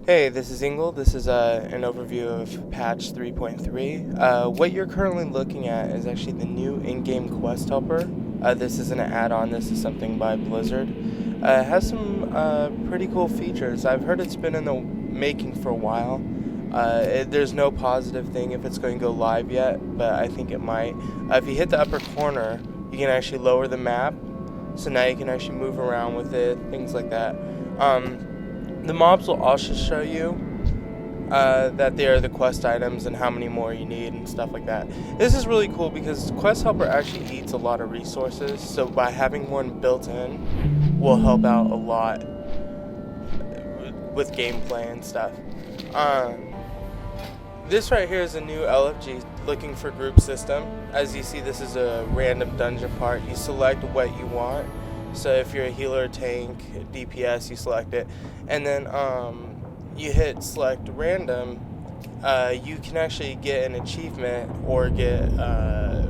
Hey, this is Ingle. This is an overview of patch 3.3. What you're currently looking at is actually the new in-game quest helper. This isn't an add-on, this is something by Blizzard. It has some pretty cool features. I've heard it's been in the making for a while. There's no positive thing if it's going to go live yet, but I think it might. If you hit the upper corner, you can actually lower the map, so now you can actually move around with it, things like that. The mobs will also show you that they are the quest items and how many more you need and stuff like that. This is really cool because Quest Helper actually eats a lot of resources, so by having one built in will help out a lot with gameplay and stuff. This right here is a new LFG looking for group system. As you see, this is a random dungeon part. You select what you want. So if you're a healer, tank, DPS, you select it. And then you hit select random. You can actually get an achievement or get,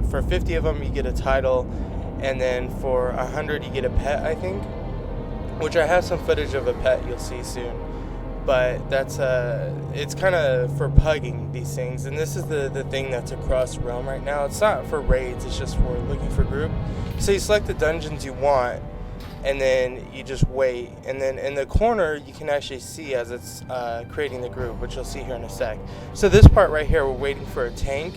for 50 of them, you get a title. And then for 100, you get a pet, I think. Which I have some footage of a pet you'll see soon. But that's it's kind of for pugging these things, and this is the thing that's across Realm right now. It's not for raids, it's just for looking for group. So you select the dungeons you want, and then you just wait, and then in the corner you can actually see as it's creating the group, which you'll see here in a sec. So this part right here, we're waiting for a tank.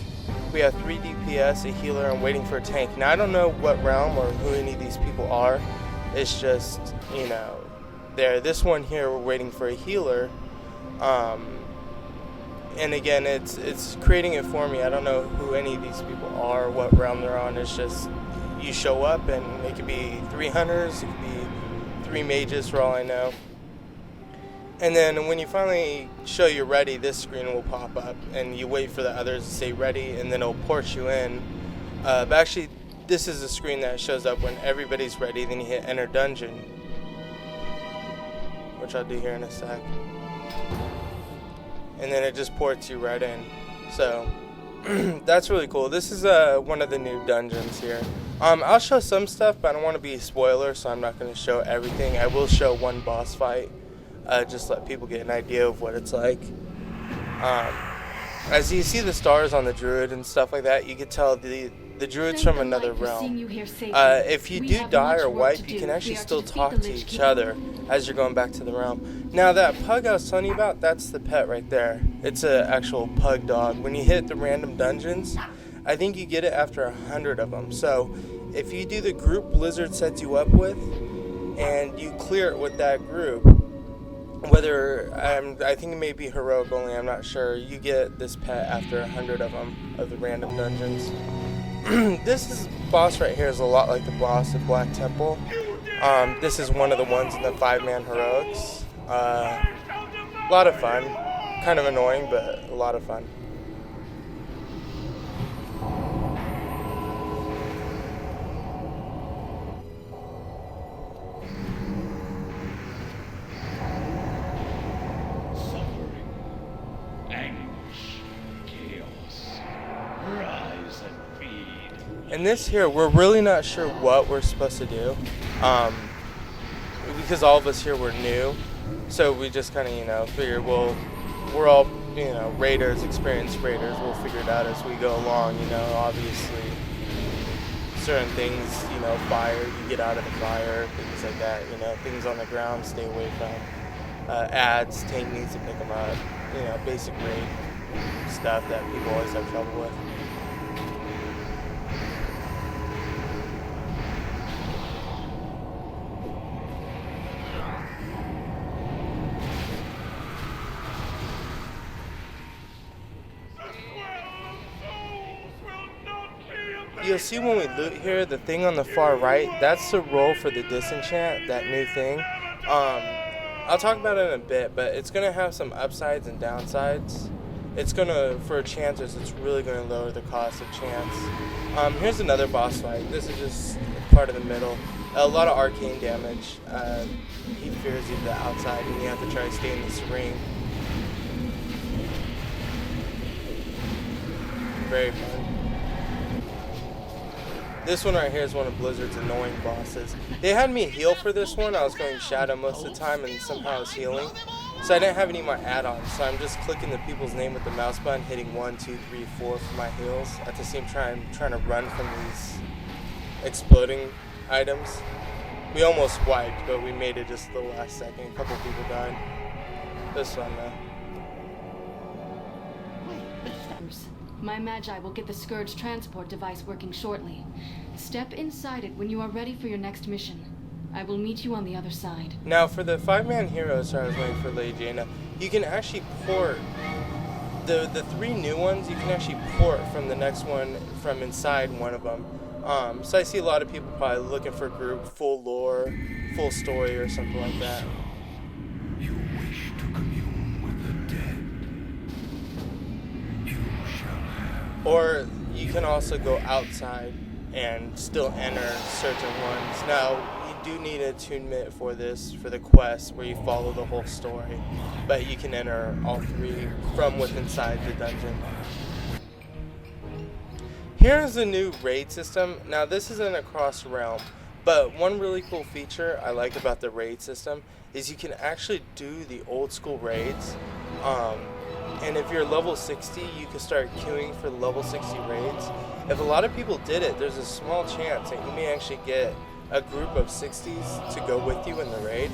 We have 3 DPS, a healer, and waiting for a tank. Now I don't know what realm or who any of these people are. It's just, you know, there. This one here, we're waiting for a healer, and again, it's creating it for me. I don't know who any of these people are, what realm they're on. It's just you show up, and it could be 3 hunters, it could be 3 mages for all I know. And then when you finally show you're ready, this screen will pop up, and you wait for the others to say ready, and then it'll port you in. But actually, this is a screen that shows up when everybody's ready. Then you hit enter dungeon, which I'll do here in a sec, and then it just ports you right in. So that's really cool. This is one of the new dungeons here. I'll show some stuff, but I don't want to be a spoiler, so I'm not going to show everything. I will show one boss fight, just let people get an idea of what it's like. As you see the stars on the druid and stuff like that, you can tell the druid's from another realm. If you do die or wipe, you can actually still talk to each other as you're going back to the realm. Now that pug I was telling you about, that's the pet right there. It's an actual pug dog. When you hit the random dungeons, I think you get it after 100 of them. So if you do the group Blizzard sets you up with, and you clear it with that group, whether I think it may be heroic only, I'm not sure, you get this pet after 100 of them, of the random dungeons. This boss right here is a lot like the boss of Black Temple. This is one of the ones in the 5-man heroics. A lot of fun. Kind of annoying, but a lot of fun. And this here, we're really not sure what we're supposed to do, because all of us here were new, so we just kind of, figured, well, we're all, raiders, experienced raiders, we'll figure it out as we go along, obviously, certain things, fire, you get out of the fire, things like that, things on the ground, stay away from, ads, tank needs to pick them up, basic raid stuff that people always have trouble with. You'll see when we loot here, the thing on the far right, that's the roll for the disenchant, that new thing. I'll talk about it in a bit, but it's going to have some upsides and downsides. It's going to, for enchanters, it's really going to lower the cost of chance. Here's another boss fight. This is just part of the middle. A lot of arcane damage. He fears you to the outside, and you have to try to stay in this ring. Very fun. This one right here is one of Blizzard's annoying bosses. They had me heal for this one. I was going Shadow most of the time, and somehow I was healing. So I didn't have any of my add-ons, so I'm just clicking the people's name with the mouse button, hitting 1, 2, 3, 4 for my heals. At the same time, trying to run from these exploding items. We almost wiped, but we made it just the last second. A couple people died. This one, though. My Magi will get the Scourge transport device working shortly. Step inside it when you are ready for your next mission. I will meet you on the other side. Now, for the 5-man heroes, sorry, I was waiting for Lady Jaina, you can actually port the 3 new ones. You can actually port from the next one from inside one of them. So I see a lot of people probably looking for a group, full lore, full story, or something like that. You wish to commune with the dead. You shall have. Or you can also go outside and still enter certain ones. Now, you do need attunement for this, for the quest, where you follow the whole story. But you can enter all 3 from within inside the dungeon. Here's the new raid system. Now, this isn't across realm, but one really cool feature I like about the raid system is you can actually do the old school raids. And if you're level 60, you can start queuing for the level 60 raids. If a lot of people did it, there's a small chance that you may actually get a group of 60s to go with you in the raid.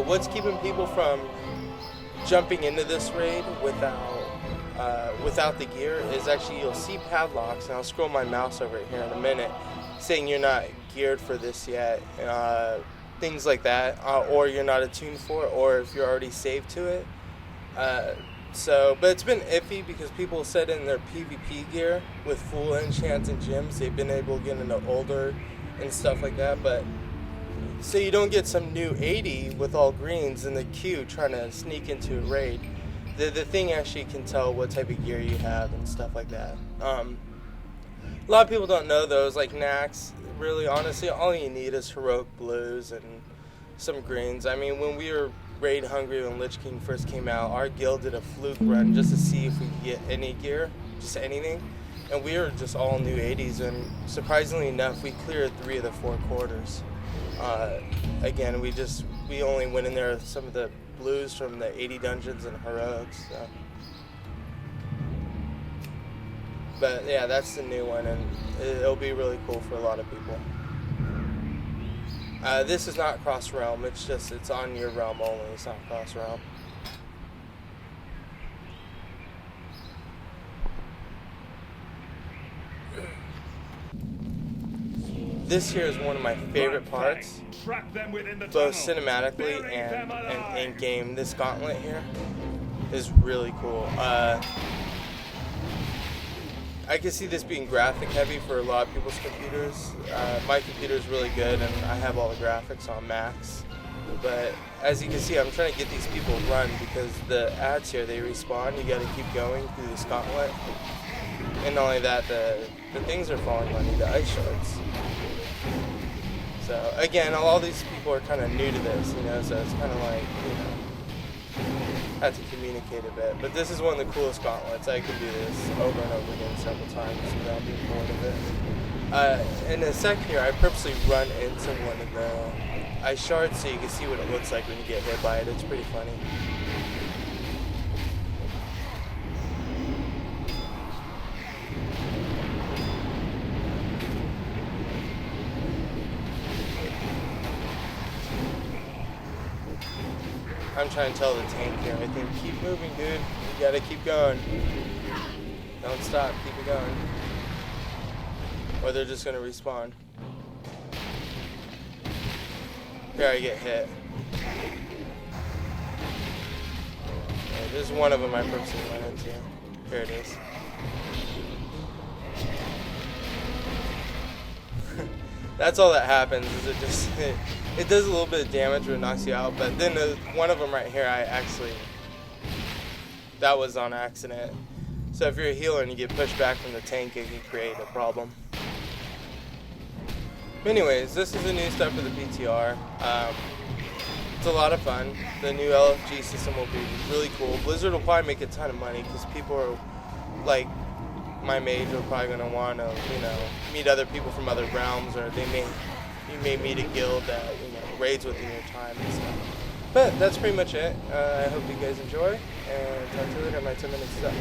What's keeping people from jumping into this raid without the gear is actually you'll see padlocks, and I'll scroll my mouse over it here in a minute, saying you're not geared for this yet, things like that, or you're not attuned for it, or if you're already saved to it. But it's been iffy because people said in their PvP gear with full enchants and gems, they've been able to get into older and stuff like that, but so you don't get some new 80 with all greens in the queue trying to sneak into a raid. The thing actually can tell what type of gear you have and stuff like that. A lot of people don't know those, like Nax. Really, honestly, all you need is heroic blues and some greens. I mean, when we were raid hungry when Lich King first came out, our guild did a fluke run just to see if we could get any gear, just anything. And we were just all new 80s, and surprisingly enough, we cleared 3 of the 4 quarters. Again, we only went in there with some of the blues from the 80 dungeons and heroics. So. But yeah, that's the new one, and it'll be really cool for a lot of people. This is not cross realm. It's on your realm only. It's not cross realm. This here is one of my favorite parts, both cinematically and in game. This gauntlet here is really cool. I can see this being graphic heavy for a lot of people's computers. My computer is really good, and I have all the graphics on max. But as you can see, I'm trying to get these people run because the ads here, they respawn. You got to keep going through this gauntlet. And not only that, the things are falling on you, the ice shards. So again, all these people are kind of new to this, so it's kind of like, have to communicate a bit. But this is one of the coolest gauntlets. I can do this over and over again several times without being bored of it. In a sec here, I purposely run into one of the ice shards so you can see what it looks like when you get hit by it. It's pretty funny. I'm trying to tell the tank here, I think, keep moving, dude. You gotta keep going. Don't stop, keep it going. Or they're just gonna respawn. Here I get hit. Okay, there's one of them I purposely went into. Here it is. That's all that happens, is it does a little bit of damage when it knocks you out, but then one of them right here, that was on accident. So if you're a healer and you get pushed back from the tank, it can create a problem. Anyways, this is the new stuff for the PTR. It's a lot of fun. The new LFG system will be really cool. Blizzard will probably make a ton of money because people are like my mage are probably going to want to, meet other people from other realms, or you may meet a guild that, raids within your time and stuff. But that's pretty much it. I hope you guys enjoy, and talk to you later. My 10 minutes is up.